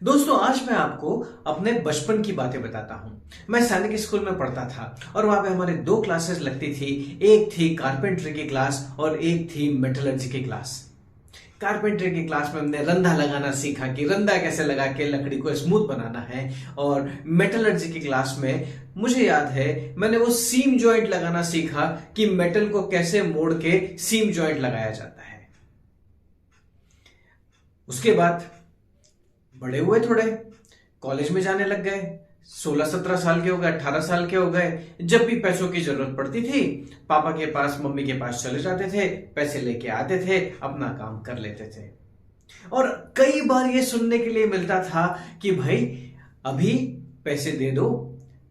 दोस्तों, आज मैं आपको अपने बचपन की बातें बताता हूं। मैं सैनिक स्कूल में पढ़ता था और वहां पे हमारे दो क्लासेस लगती थी। एक थी कारपेंटरी की क्लास और एक थी मेटलर्जी की क्लास। कारपेंटरी की क्लास में हमने रंधा लगाना सीखा कि रंधा कैसे लगा के लकड़ी को स्मूथ बनाना है। और मेटलर्जी की क्लास में मुझे याद है मैंने वो सीम जॉइंट लगाना सीखा कि मेटल को कैसे मोड़ के सीम जॉइंट लगाया जाता है। उसके बाद बड़े हुए, थोड़े कॉलेज में जाने लग गए। 16-17 साल के हो गए, 18 साल के हो गए। जब भी पैसों की जरूरत पड़ती थी, पापा के पास, मम्मी के पास चले जाते थे, पैसे लेके आते थे, अपना काम कर लेते थे। और कई बार ये सुनने के लिए मिलता था कि भाई अभी पैसे दे दो,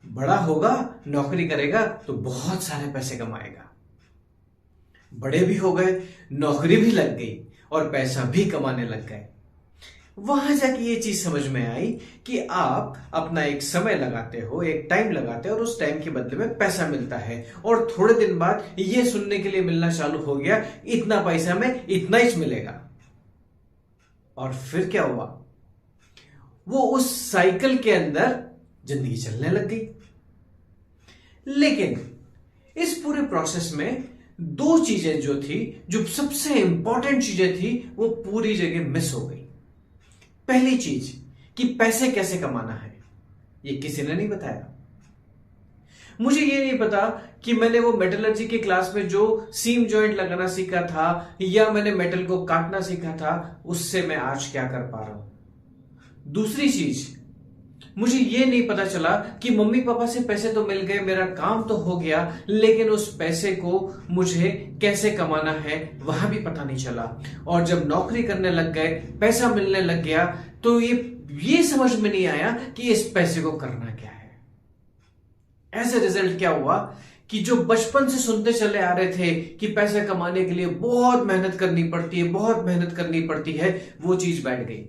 बड़ा होगा, नौकरी करेगा तो बहुत सारे पैसे कमाएगा। बड़े भी हो गए, नौकरी भी लग गई और पैसा भी कमाने लग गए। वहां जाके ये चीज समझ में आई कि आप अपना एक समय लगाते हो, एक टाइम लगाते हो और उस टाइम के बदले में पैसा मिलता है। और थोड़े दिन बाद ये सुनने के लिए मिलना चालू हो गया, इतना पैसा में इतना ही मिलेगा। और फिर क्या हुआ, वो उस साइकिल के अंदर जिंदगी चलने लग गई। लेकिन इस पूरे प्रोसेस में दो चीजें जो थी, जो सबसे इंपॉर्टेंट चीजें थी, वो पूरी जगह मिस हो गई। पहली चीज कि पैसे कैसे कमाना है, ये किसी ने नहीं बताया। मुझे ये नहीं पता कि मैंने वो मेटलर्जी की क्लास में जो सीम जॉइंट लगाना सीखा था या मैंने मेटल को काटना सीखा था, उससे मैं आज क्या कर पा रहा हूं। दूसरी चीज, मुझे ये नहीं पता चला कि मम्मी पापा से पैसे तो मिल गए, मेरा काम तो हो गया, लेकिन उस पैसे को मुझे कैसे कमाना है वहां भी पता नहीं चला। और जब नौकरी करने लग गए, पैसा मिलने लग गया, तो ये समझ में नहीं आया कि इस पैसे को करना क्या है। एज ए रिजल्ट क्या हुआ कि जो बचपन से सुनते चले आ रहे थे कि पैसे कमाने के लिए बहुत मेहनत करनी पड़ती है, बहुत मेहनत करनी पड़ती है, वो चीज बैठ गई।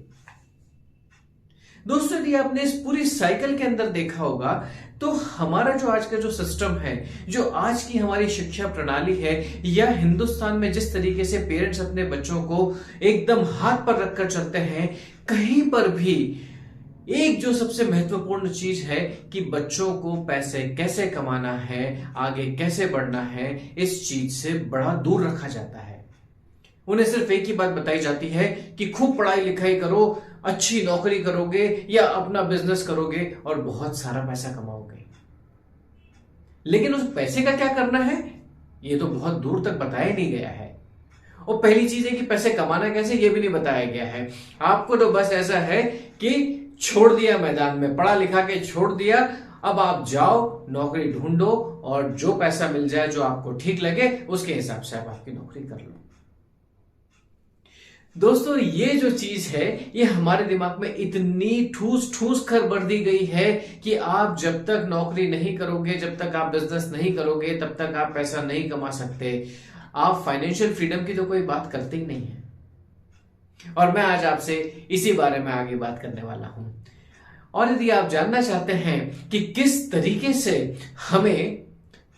दोस्तों, यदि आपने इस पूरी साइकिल के अंदर देखा होगा, तो हमारा जो आज का जो सिस्टम है, जो आज की हमारी शिक्षा प्रणाली है, या हिंदुस्तान में जिस तरीके से पेरेंट्स अपने बच्चों को एकदम हाथ पर रखकर चलते हैं, कहीं पर भी एक जो सबसे महत्वपूर्ण चीज है कि बच्चों को पैसे कैसे कमाना है, आगे कैसे बढ़ना है, इस चीज से बड़ा दूर रखा जाता है। उन्हें सिर्फ एक ही बात बताई जाती है कि खूब पढ़ाई लिखाई करो, अच्छी नौकरी करोगे या अपना बिजनेस करोगे और बहुत सारा पैसा कमाओगे। लेकिन उस पैसे का क्या करना है, ये तो बहुत दूर तक बताया नहीं गया है। और पहली चीज है कि पैसे कमाना कैसे, ये भी नहीं बताया गया है। आपको तो बस ऐसा है कि छोड़ दिया मैदान में, पढ़ा लिखा के छोड़ दिया, अब आप जाओ, नौकरी ढूंढो और जो पैसा मिल जाए, जो आपको ठीक लगे, उसके हिसाब से आप आपकी नौकरी कर लो। दोस्तों, ये जो चीज है, ये हमारे दिमाग में इतनी ठूस ठूस कर भर दी गई है कि आप जब तक नौकरी नहीं करोगे, जब तक आप बिजनेस नहीं करोगे, तब तक आप पैसा नहीं कमा सकते। आप फाइनेंशियल फ्रीडम की तो कोई बात करते ही नहीं है। और मैं आज आपसे इसी बारे में आगे बात करने वाला हूं। और यदि आप जानना चाहते हैं कि किस तरीके से हमें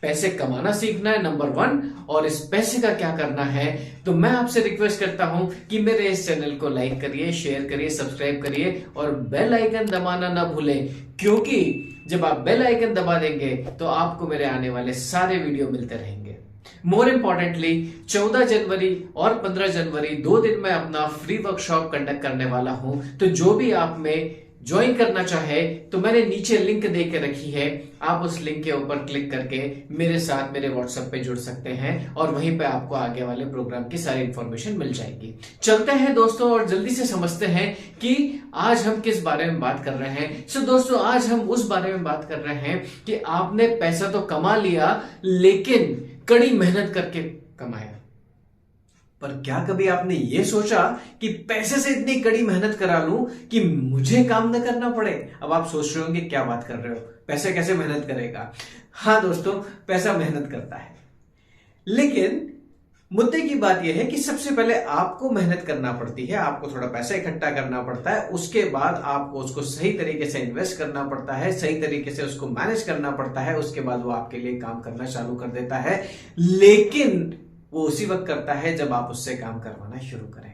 पैसे कमाना सीखना है, नंबर 1, और इस पैसे का क्या करना है, तो मैं आपसे रिक्वेस्ट करता हूं कि मेरे इस चैनल को लाइक करिए, शेयर करिए, सब्सक्राइब करिए और बेल आइकन दबाना ना भूलें। क्योंकि जब आप बेल आइकन दबा देंगे तो आपको मेरे आने वाले सारे वीडियो मिलते रहेंगे। मोर इंपॉर्टेंटली 14 जनवरी और 15 जनवरी 2 दिन में अपना फ्री वर्कशॉप कंडक्ट करने वाला हूं। तो जो भी आप में ज्वाइन करना चाहे तो मैंने नीचे लिंक दे के रखी है, आप उस लिंक के ऊपर क्लिक करके मेरे साथ मेरे व्हाट्सएप पे जुड़ सकते हैं और वहीं पे आपको आगे वाले प्रोग्राम की सारी इंफॉर्मेशन मिल जाएगी। चलते हैं दोस्तों और जल्दी से समझते हैं कि आज हम किस बारे में बात कर रहे हैं। सो दोस्तों, आज हम उस बारे में बात कर रहे हैं कि आपने पैसा तो कमा लिया, लेकिन कड़ी मेहनत करके कमाया। पर क्या कभी आपने यह सोचा कि पैसे से इतनी कड़ी मेहनत करा लूं कि मुझे काम न करना पड़े। अब आप सोच रहे होंगे क्या बात कर रहे हो, पैसे कैसे मेहनत करेगा। हाँ दोस्तों, पैसा मेहनत करता है, लेकिन मुद्दे की बात यह है कि सबसे पहले आपको मेहनत करना पड़ती है, आपको थोड़ा पैसा इकट्ठा करना पड़ता है, उसके बाद आपको उसको सही तरीके से इन्वेस्ट करना पड़ता है, सही तरीके से उसको मैनेज करना पड़ता है, उसके बाद वो आपके लिए काम करना चालू कर देता है। लेकिन वो उसी वक्त करता है जब आप उससे काम करवाना शुरू करें।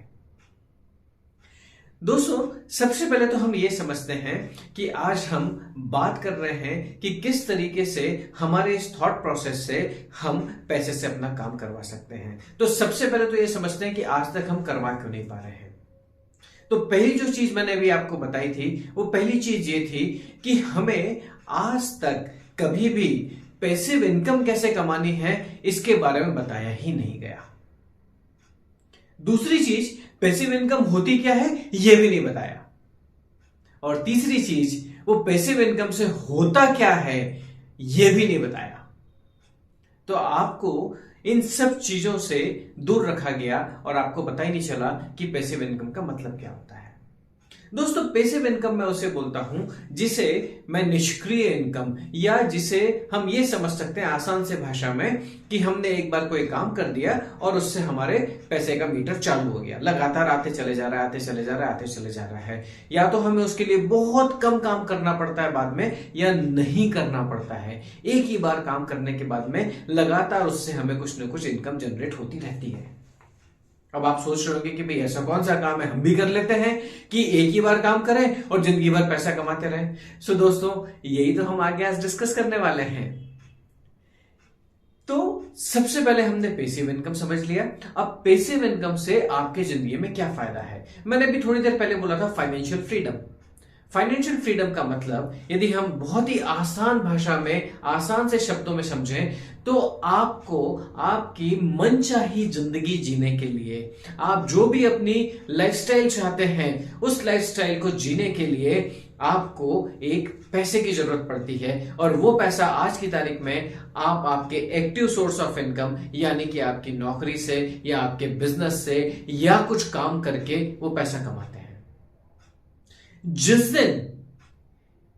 दोस्तों, सबसे पहले तो हम ये समझते हैं कि आज हम बात कर रहे हैं कि किस तरीके से हमारे इस थॉट प्रोसेस से हम पैसे से अपना काम करवा सकते हैं। तो सबसे पहले तो ये समझते हैं कि आज तक हम करवा क्यों नहीं पा रहे हैं। तो पहली जो चीज मैंने अभी आपको बताई थी, वो पहली चीज ये थी कि हमें आज तक कभी भी पैसिव इनकम कैसे कमानी है इसके बारे में बताया ही नहीं गया। दूसरी चीज, पैसिव इनकम होती क्या है यह भी नहीं बताया। और तीसरी चीज, वो पैसिव इनकम से होता क्या है यह भी नहीं बताया। तो आपको इन सब चीजों से दूर रखा गया और आपको पता ही नहीं चला कि पैसिव इनकम का मतलब क्या होता है। दोस्तों, पैसिव इनकम मैं उसे बोलता हूं जिसे मैं निष्क्रिय इनकम, या जिसे हम ये समझ सकते हैं आसान से भाषा में कि हमने एक बार कोई काम कर दिया और उससे हमारे पैसे का मीटर चालू हो गया, लगातार आते चले जा रहा है, आते चले जा रहा है, आते चले जा रहा है। या तो हमें उसके लिए बहुत कम काम करना पड़ता है बाद में, या नहीं करना पड़ता है। एक ही बार काम करने के बाद में लगातार उससे हमें कुछ ना कुछ इनकम जनरेट होती रहती है। अब आप सोच रहे होंगे कि भाई ऐसा कौन सा काम है हम भी कर लेते हैं कि एक ही बार काम करें और जिंदगी भर पैसा कमाते रहें। सो दोस्तों, यही तो हम आगे आज डिस्कस करने वाले हैं। तो सबसे पहले हमने पैसिव इनकम समझ लिया। अब पैसिव इनकम से आपके जिंदगी में क्या फायदा है। मैंने भी थोड़ी देर पहले बोला था फाइनेंशियल फ्रीडम। फाइनेंशियल फ्रीडम का मतलब, यदि हम बहुत ही आसान भाषा में, आसान से शब्दों में समझें, तो आपको आपकी मनचाही जिंदगी जीने के लिए, आप जो भी अपनी लाइफस्टाइल चाहते हैं उस लाइफस्टाइल को जीने के लिए आपको एक पैसे की जरूरत पड़ती है। और वो पैसा आज की तारीख में आप आपके एक्टिव सोर्स ऑफ इनकम, यानी कि आपकी नौकरी से या आपके बिजनेस से या कुछ काम करके वो पैसा कमाते हैं। जिस दिन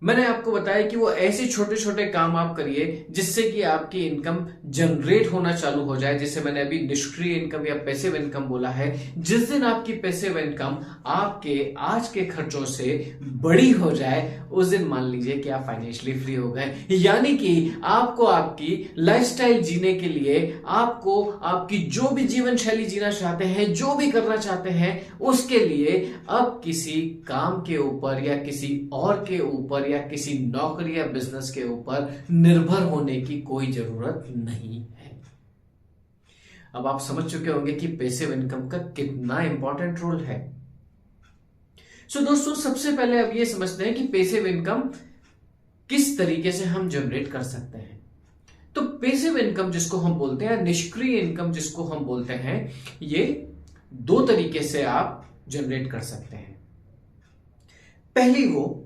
मैंने आपको बताया कि वो ऐसे छोटे छोटे काम आप करिए जिससे कि आपकी इनकम जनरेट होना चालू हो जाए, जिसे मैंने अभी निष्क्रिय इनकम या पैसिव इनकम बोला है। जिस दिन आपकी पैसिव इनकम आपके आज के खर्चों से बड़ी हो जाए, उस दिन मान लीजिए कि आप फाइनेंशियली फ्री हो गए। यानी कि आपको आपकी लाइफस्टाइल जीने के लिए, आपको आपकी जो भी जीवन शैली जीना चाहते हैं, जो भी करना चाहते हैं, उसके लिए अब किसी काम के ऊपर या किसी और के ऊपर या किसी नौकरी या बिजनेस के ऊपर निर्भर होने की कोई जरूरत नहीं है। अब आप समझ चुके होंगे कि पैसिव इनकम का कितना इंपॉर्टेंट रोल है। सो दोस्तों, सबसे पहले अब ये समझते हैं कि पैसिव इनकम किस तरीके से हम जनरेट कर सकते हैं। तो पैसिव इनकम जिसको हम बोलते हैं, निष्क्रिय इनकम जिसको हम बोलते हैं, ये दो तरीके से आप जनरेट कर सकते हैं। पहली वो,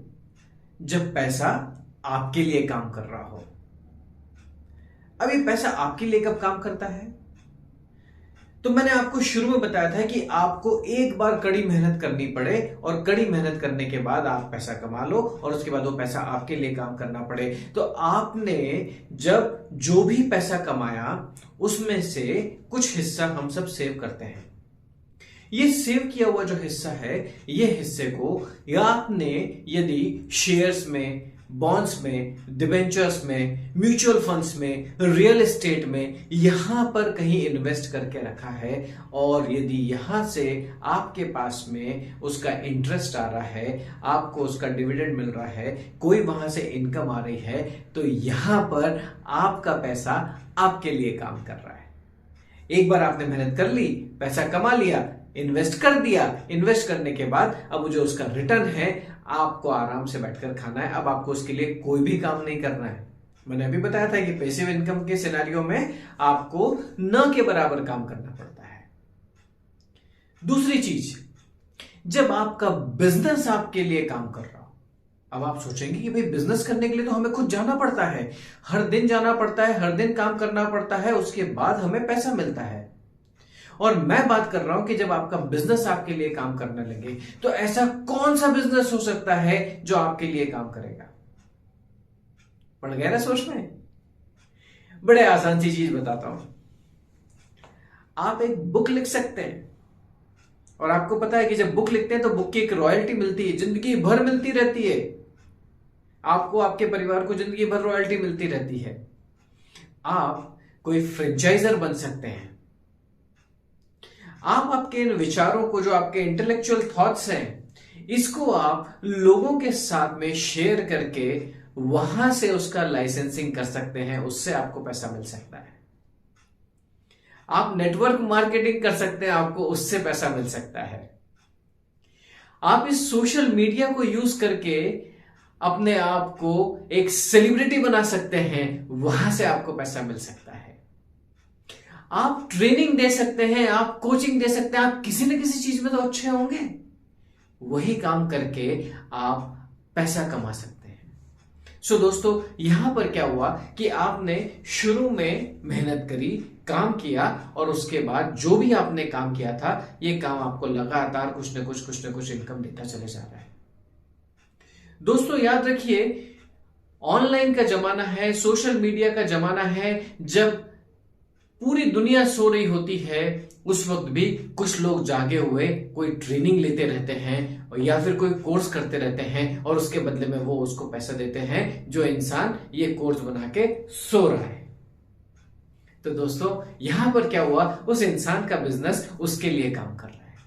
जब पैसा आपके लिए काम कर रहा हो। अब ये पैसा आपके लिए कब काम करता है? तो मैंने आपको शुरू में बताया था कि आपको एक बार कड़ी मेहनत करनी पड़े और कड़ी मेहनत करने के बाद आप पैसा कमा लो और उसके बाद वो पैसा आपके लिए काम करना पड़े। तो आपने जब जो भी पैसा कमाया उसमें से कुछ हिस्सा हम सब सेव करते हैं। ये सेव किया हुआ जो हिस्सा है, ये हिस्से को या आपने यदि शेयर्स में, बॉन्ड्स में, डिबेंचर्स में, म्यूचुअल फंड्स में, रियल एस्टेट में, यहां पर कहीं इन्वेस्ट करके रखा है, और यदि यहां से आपके पास में उसका इंटरेस्ट आ रहा है, आपको उसका डिविडेंड मिल रहा है, कोई वहां से इनकम आ रही है, तो यहां पर आपका पैसा आपके लिए काम कर रहा है। एक बार आपने मेहनत कर ली, पैसा कमा लिया, इन्वेस्ट कर दिया, इन्वेस्ट करने के बाद अब जो उसका रिटर्न है आपको आराम से बैठकर खाना है। अब आपको उसके लिए कोई भी काम नहीं करना है। मैंने अभी बताया था कि पैसिव इनकम के सिनेरियो में आपको न के बराबर काम करना पड़ता है। दूसरी चीज, जब आपका बिजनेस आपके लिए काम कर रहा हो। अब आप सोचेंगे कि भाई बिजनेस करने के लिए तो हमें खुद जाना पड़ता है, हर दिन जाना पड़ता है, हर दिन काम करना पड़ता है, उसके बाद हमें पैसा मिलता है। और मैं बात कर रहा हूं कि जब आपका बिजनेस आपके लिए काम करने लगे, तो ऐसा कौन सा बिजनेस हो सकता है जो आपके लिए काम करेगा? पड़ गया ना सोच में? बड़े आसान सी चीज बताता हूं। आप एक बुक लिख सकते हैं, और आपको पता है कि जब बुक लिखते हैं तो बुक की एक रॉयल्टी मिलती है, जिंदगी भर मिलती रहती है। आपको, आपके परिवार को जिंदगी भर रॉयल्टी मिलती रहती है। आप कोई फ्रेंचाइजर बन सकते हैं। आप आपके इन विचारों को, जो आपके इंटेलेक्चुअल थॉट्स हैं, इसको आप लोगों के साथ में शेयर करके वहां से उसका लाइसेंसिंग कर सकते हैं, उससे आपको पैसा मिल सकता है। आप नेटवर्क मार्केटिंग कर सकते हैं, आपको उससे पैसा मिल सकता है। आप इस सोशल मीडिया को यूज करके अपने आप को एक सेलिब्रिटी बना सकते हैं, वहां से आपको पैसा मिल सकता है। आप ट्रेनिंग दे सकते हैं, आप कोचिंग दे सकते हैं, आप किसी न किसी चीज में तो अच्छे होंगे, वही काम करके आप पैसा कमा सकते हैं। सो दोस्तों, यहां पर क्या हुआ कि आपने शुरू में मेहनत करी, काम किया, और उसके बाद जो भी आपने काम किया था, ये काम आपको लगातार कुछ न कुछ इनकम देता चले जा रहा है। दोस्तों याद रखिए, ऑनलाइन का जमाना है, सोशल मीडिया का जमाना है। जब पूरी दुनिया सो रही होती है, उस वक्त भी कुछ लोग जागे हुए कोई ट्रेनिंग लेते रहते हैं या फिर कोई कोर्स करते रहते हैं, और उसके बदले में वो उसको पैसा देते हैं जो इंसान ये कोर्स बना के सो रहा है। तो दोस्तों यहां पर क्या हुआ, उस इंसान का बिजनेस उसके लिए काम कर रहा है।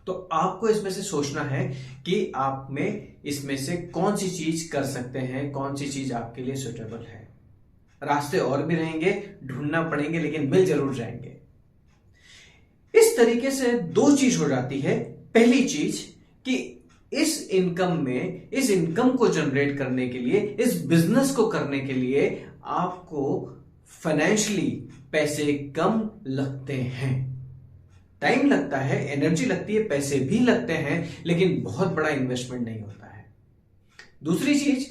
तो आपको इसमें से सोचना है कि आप में इसमें से कौन सी चीज कर सकते हैं, कौन सी चीज आपके लिए सुटेबल है। रास्ते और भी रहेंगे, ढूंढना पड़ेंगे, लेकिन मिल जरूर जाएंगे। इस तरीके से दो चीज हो जाती है। पहली चीज कि इस इनकम को जनरेट करने के लिए, इस बिजनेस को करने के लिए आपको फाइनेंशियली पैसे कम लगते हैं। टाइम लगता है, एनर्जी लगती है, पैसे भी लगते हैं, लेकिन बहुत बड़ा इन्वेस्टमेंट नहीं होता है। दूसरी चीज,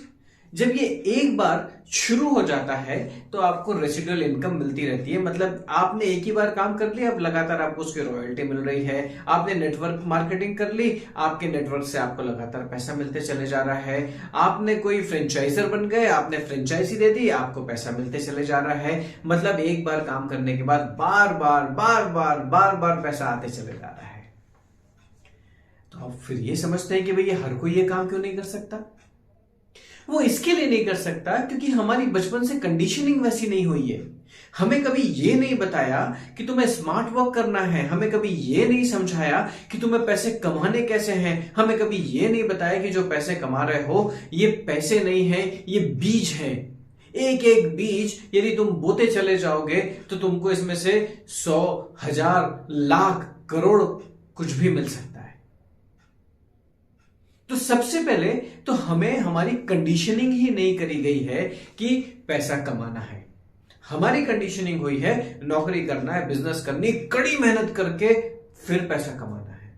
जब ये एक बार शुरू हो जाता है तो आपको रेसिडुअल इनकम मिलती रहती है। मतलब आपने एक ही बार काम कर लिया, अब लगातार आपको उसकी रॉयल्टी मिल रही है। आपने नेटवर्क मार्केटिंग कर ली, आपके नेटवर्क से आपको लगातार पैसा मिलते चले जा रहा है। आपने कोई फ्रेंचाइजर बन गए, आपने फ्रेंचाइजी दे दी, आपको पैसा मिलते चले जा रहा है। मतलब एक बार काम करने के बाद बार बार पैसा आते चले जा रहा है। तो आप फिर ये समझते हैं कि भैया हर कोई ये काम क्यों नहीं कर सकता? वो इसके लिए नहीं कर सकता क्योंकि हमारी बचपन से कंडीशनिंग वैसी नहीं हुई है। हमें कभी ये नहीं बताया कि तुम्हें स्मार्ट वर्क करना है, हमें कभी ये नहीं समझाया कि तुम्हें पैसे कमाने कैसे हैं, हमें कभी ये नहीं बताया कि जो पैसे कमा रहे हो ये पैसे नहीं है, ये बीज है। एक एक बीज यदि तुम बोते चले जाओगे तो तुमको इसमें से 100, 1000, लाख, करोड़ कुछ भी मिल सकता है। तो सबसे पहले तो हमें हमारी कंडीशनिंग ही नहीं करी गई है कि पैसा कमाना है। हमारी कंडीशनिंग हुई है नौकरी करना है, बिजनेस करनी, कड़ी मेहनत करके फिर पैसा कमाना है।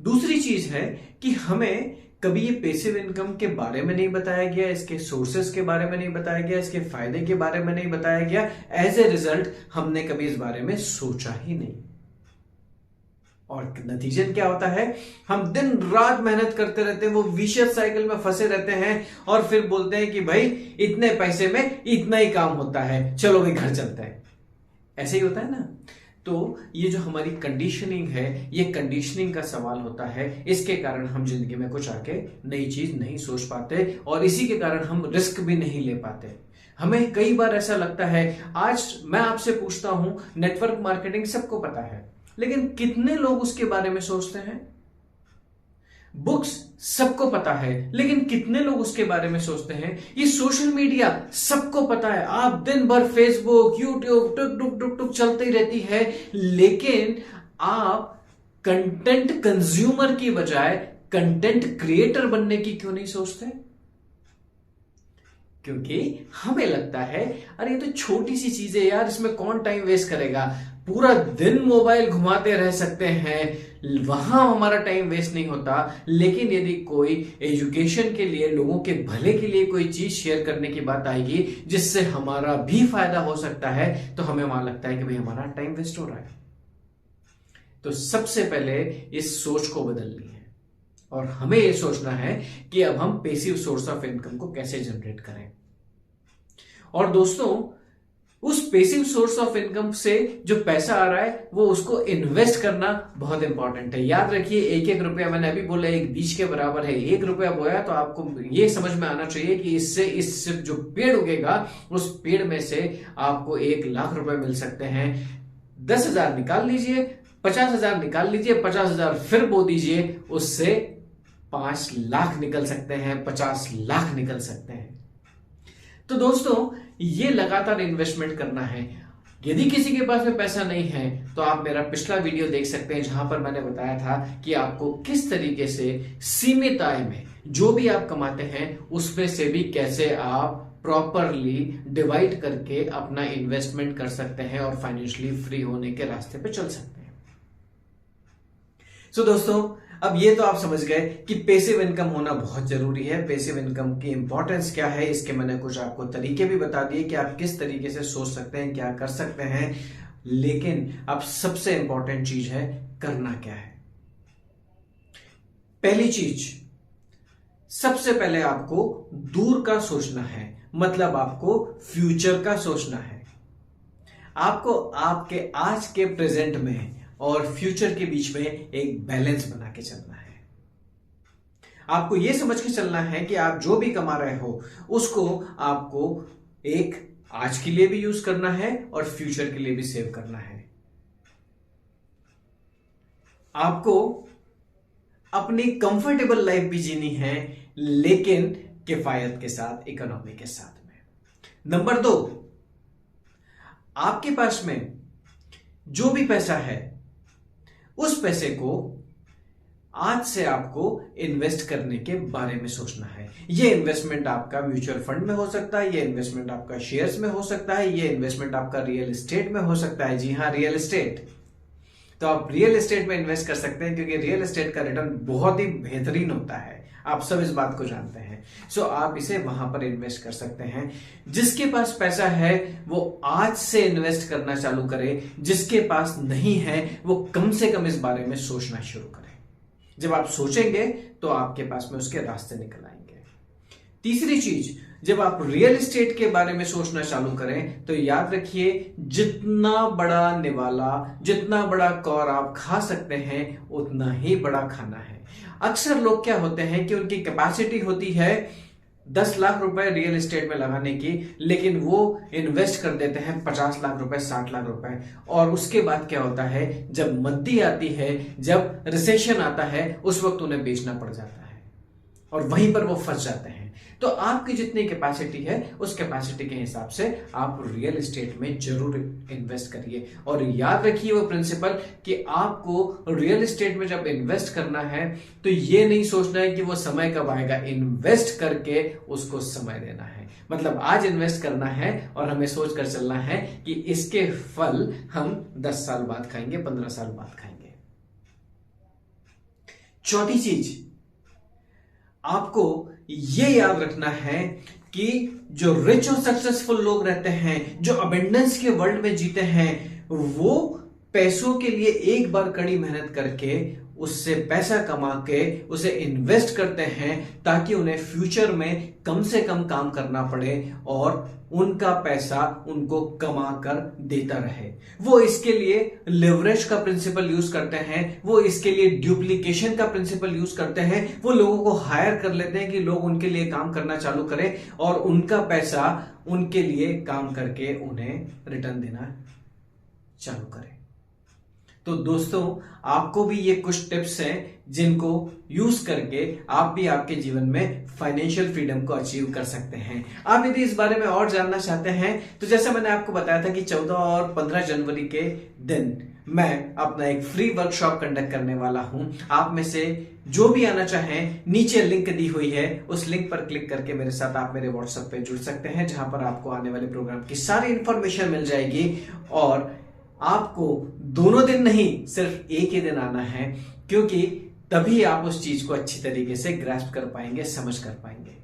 दूसरी चीज है कि हमें कभी ये पैसिव इनकम के बारे में नहीं बताया गया, इसके सोर्सेस के बारे में नहीं बताया गया, इसके फायदे के बारे में नहीं बताया गया। एज ए रिजल्ट हमने कभी इस बारे में सोचा ही नहीं, और नतीजन क्या होता है, हम दिन रात मेहनत करते रहते हैं, वो विशियस साइकिल में फंसे रहते हैं, और फिर बोलते हैं कि भाई इतने पैसे में इतना ही काम होता है, चलो भाई घर चलता है। ऐसे ही होता है ना। तो ये जो हमारी कंडीशनिंग है, ये कंडीशनिंग का सवाल होता है। इसके कारण हम जिंदगी में कुछ आके नई चीज नहीं सोच पाते, और इसी के कारण हम रिस्क भी नहीं ले पाते। हमें कई बार ऐसा लगता है, आज मैं आपसे पूछता हूं, नेटवर्क मार्केटिंग सबको पता है, लेकिन कितने लोग उसके बारे में सोचते हैं? बुक्स सबको पता है, लेकिन कितने लोग उसके बारे में सोचते हैं? ये सोशल मीडिया सबको पता है, आप दिन भर फेसबुक, यूट्यूब टुक टुक टुक टुक चलती रहती है, लेकिन आप कंटेंट कंज्यूमर की बजाय कंटेंट क्रिएटर बनने की क्यों नहीं सोचते? क्योंकि हमें लगता है अरे ये तो छोटी सी चीज है यार, इसमें कौन टाइम वेस्ट करेगा, पूरा दिन मोबाइल घुमाते रह सकते हैं, वहां हमारा टाइम वेस्ट नहीं होता। लेकिन यदि कोई एजुकेशन के लिए, लोगों के भले के लिए कोई चीज शेयर करने की बात आएगी जिससे हमारा भी फायदा हो सकता है, तो हमें वहां लगता है कि भाई हमारा टाइम वेस्ट हो रहा है। तो सबसे पहले इस सोच को बदलनी है, और हमें यह सोचना है कि अब हम पैसिव सोर्स ऑफ इनकम को कैसे जनरेट करें। और दोस्तों, उस पैसिव सोर्स ऑफ इनकम से जो पैसा आ रहा है वो उसको इन्वेस्ट करना बहुत इंपॉर्टेंट है। याद रखिए, एक एक रुपया, मैंने अभी बोला, एक बीज के बराबर है। एक रुपया बोया तो आपको ये समझ में आना चाहिए कि इससे जो पेड़ उगेगा, उस पेड़ में से आपको 1 लाख रुपए मिल सकते हैं। 10,000 निकाल लीजिए, 50,000 निकाल लीजिए, 50,000 फिर बो दीजिए, उससे 5 लाख निकल सकते हैं, 50 लाख निकल सकते हैं। तो दोस्तों, ये लगातार इन्वेस्टमेंट करना है। यदि किसी के पास में पैसा नहीं है तो आप मेरा पिछला वीडियो देख सकते हैं, जहां पर मैंने बताया था कि आपको किस तरीके से सीमित आय में जो भी आप कमाते हैं उसमें से भी कैसे आप प्रॉपरली डिवाइड करके अपना इन्वेस्टमेंट कर सकते हैं और फाइनेंशियली फ्री होने के रास्ते पे चल सकते हैं। सो दोस्तों, अब ये तो आप समझ गए कि पैसिव इनकम होना बहुत जरूरी है। पैसिव इनकम की इंपॉर्टेंस क्या है, इसके मैंने कुछ आपको तरीके भी बता दिए कि आप किस तरीके से सोच सकते हैं, क्या कर सकते हैं। लेकिन अब सबसे इंपॉर्टेंट चीज है, करना क्या है। पहली चीज, सबसे पहले आपको दूर का सोचना है, मतलब आपको फ्यूचर का सोचना है। आपको आपके आज के प्रेजेंट में और फ्यूचर के बीच में एक बैलेंस बना के चलना है। आपको यह समझ के चलना है कि आप जो भी कमा रहे हो उसको आपको एक आज के लिए भी यूज करना है और फ्यूचर के लिए भी सेव करना है। आपको अपनी कंफर्टेबल लाइफ भी जीनी है, लेकिन किफायत के साथ, इकोनॉमी के साथ में। नंबर 2, आपके पास में जो भी पैसा है उस पैसे को आज से आपको इन्वेस्ट करने के बारे में सोचना है। यह इन्वेस्टमेंट आपका म्यूचुअल फंड में हो सकता है, यह इन्वेस्टमेंट आपका शेयर्स में हो सकता है, यह इन्वेस्टमेंट आपका रियल एस्टेट में हो सकता है। जी हां, रियल एस्टेट। तो आप रियल एस्टेट में इन्वेस्ट कर सकते हैं, क्योंकि रियल एस्टेट का रिटर्न बहुत ही बेहतरीन होता है। आप सब इस बात को जानते हैं। सो आप इसे वहां पर इन्वेस्ट कर सकते हैं। जिसके पास पैसा है वो आज से इन्वेस्ट करना चालू करे, जिसके पास नहीं है वो कम से कम इस बारे में सोचना शुरू करे। जब आप सोचेंगे तो आपके पास में उसके रास्ते निकल आएंगे। तीसरी चीज, जब आप रियल एस्टेट के बारे में सोचना चालू करें तो याद रखिए, जितना बड़ा निवाला, जितना बड़ा कौर आप खा सकते हैं उतना ही बड़ा खाना है। अक्सर लोग क्या होते हैं कि उनकी कैपेसिटी होती है 10 लाख रुपए रियल एस्टेट में लगाने की, लेकिन वो इन्वेस्ट कर देते हैं 50 लाख रुपए, 60 लाख रुपए। और उसके बाद क्या होता है, जब मंदी आती है, जब रिसेशन आता है, उस वक्त उन्हें बेचना पड़ जाता है और वहीं पर वो फंस जाते हैं। तो आपकी जितनी कैपेसिटी है उस कैपेसिटी के हिसाब से आप रियल एस्टेट में जरूर इन्वेस्ट करिए। और याद रखिए वो प्रिंसिपल कि आपको रियल एस्टेट में जब इन्वेस्ट करना है तो ये नहीं सोचना है कि वो समय कब आएगा, इन्वेस्ट करके उसको समय देना है। मतलब आज इन्वेस्ट करना है और हमें सोच कर चलना है कि इसके फल हम 10 साल बाद खाएंगे, 15 साल बाद खाएंगे। चौथी चीज, आपको यह याद रखना है कि जो रिच और सक्सेसफुल लोग रहते हैं, जो अबेंडेंस के वर्ल्ड में जीते हैं, वो पैसों के लिए एक बार कड़ी मेहनत करके उससे पैसा कमा के उसे इन्वेस्ट करते हैं, ताकि उन्हें फ्यूचर में कम से कम काम करना पड़े और उनका पैसा उनको कमा कर देता रहे। वो इसके लिए लेवरेज का प्रिंसिपल यूज करते हैं, वो इसके लिए डुप्लीकेशन का प्रिंसिपल यूज करते हैं। वो लोगों को हायर कर लेते हैं कि लोग उनके लिए काम करना चालू करें और उनका पैसा उनके लिए काम करके उन्हें रिटर्न देना चालू करें। तो दोस्तों, आपको भी ये कुछ टिप्स हैं जिनको यूज करके आप भी आपके जीवन में फाइनेंशियल फ्रीडम को अचीव कर सकते हैं। आप यदि इस बारे में और जानना चाहते हैं तो जैसा मैंने आपको बताया था कि 14 और 15 जनवरी के दिन मैं अपना एक फ्री वर्कशॉप कंडक्ट करने वाला हूं। आप में से जो भी आना चाहें, नीचे लिंक दी हुई है, उस लिंक पर क्लिक करके मेरे साथ आप मेरे व्हाट्सएप पे जुड़ सकते हैं, जहां पर आपको आने वाले प्रोग्राम की सारी इंफॉर्मेशन मिल जाएगी। और आपको दोनों दिन नहीं, सिर्फ एक ही दिन आना है, क्योंकि तभी आप उस चीज को अच्छी तरीके से ग्रास्प कर पाएंगे, समझ कर पाएंगे।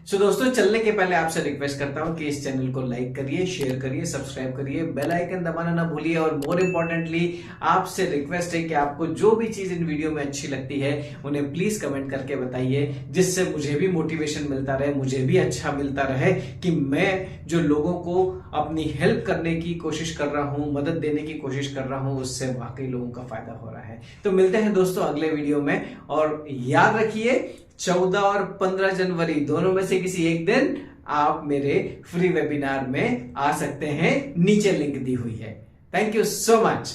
सो दोस्तों, चलने के पहले आपसे रिक्वेस्ट करता हूं कि इस चैनल को लाइक करिए, शेयर करिए, सब्सक्राइब करिए, बेल आइकन दबाना ना भूलिए। और मोर इंपॉर्टेंटली आपसे रिक्वेस्ट है कि आपको जो भी चीज इन वीडियो में अच्छी लगती है उन्हें प्लीज कमेंट करके बताइए, जिससे मुझे भी मोटिवेशन मिलता रहे, मुझे भी अच्छा मिलता रहे कि मैं जो लोगों को अपनी हेल्प करने की कोशिश कर रहा हूं, मदद देने की कोशिश कर रहा हूं, उससे वाकई लोगों का फायदा हो रहा है। तो मिलते हैं दोस्तों अगले वीडियो में। और याद रखिए, 14 और 15 जनवरी दोनों में से किसी एक दिन आप मेरे फ्री वेबिनार में आ सकते हैं, नीचे लिंक दी हुई है। Thank you so much.